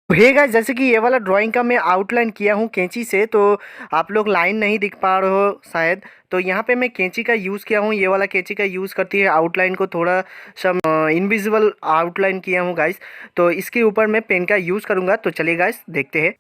Hey guys, जैसे कि ये वाला ड्राइंग का मैं आउटलाइन किया हूँ कैंची से, तो आप लोग लाइन नहीं दिख पा रहे हो शायद। तो यहाँ पे मैं कैंची का यूज़ किया हूँ, ये वाला कैंची का यूज़ करती है आउटलाइन को थोड़ा सा इनविजिबल आउटलाइन किया हूँ गाइस। तो इसके ऊपर मैं पेन का यूज़ करूँगा। तो चलिए गाइस देखते हैं।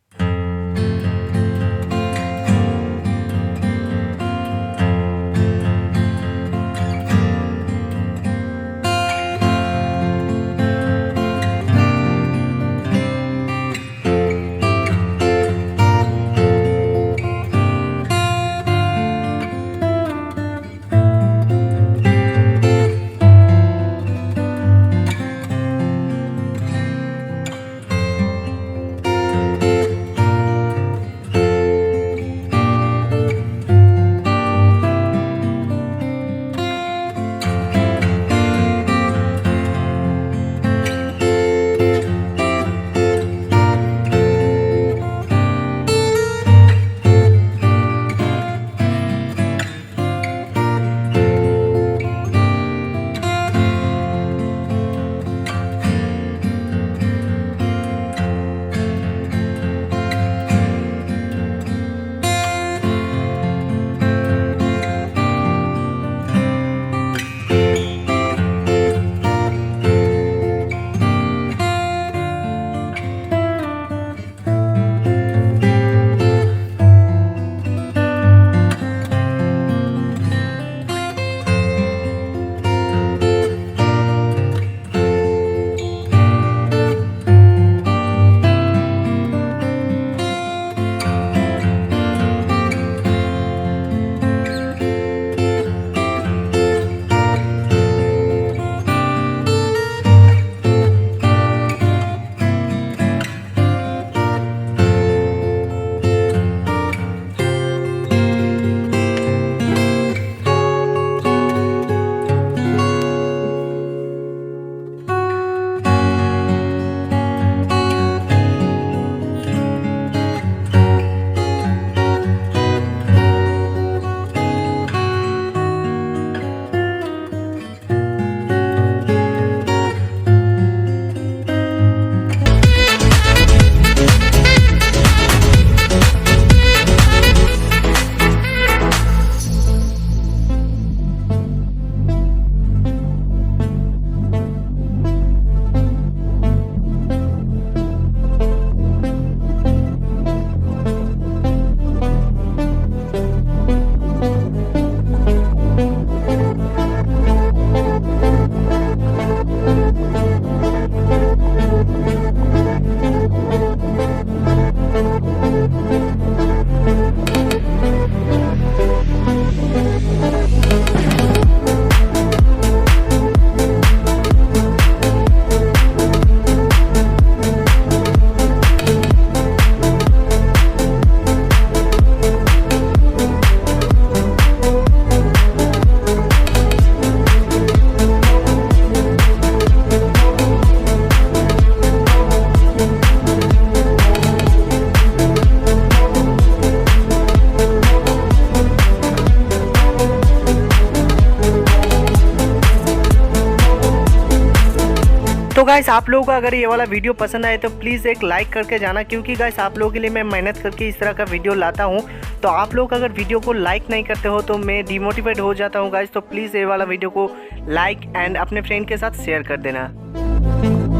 तो गाइस, आप लोगों को अगर ये वाला वीडियो पसंद आए तो प्लीज़ एक लाइक करके जाना, क्योंकि गाइस आप लोगों के लिए मैं मेहनत करके इस तरह का वीडियो लाता हूँ। तो आप लोग अगर वीडियो को लाइक नहीं करते हो तो मैं डिमोटिवेट हो जाता हूँ गाइस। तो प्लीज़ ये वाला वीडियो को लाइक एंड अपने फ्रेंड के साथ शेयर कर देना।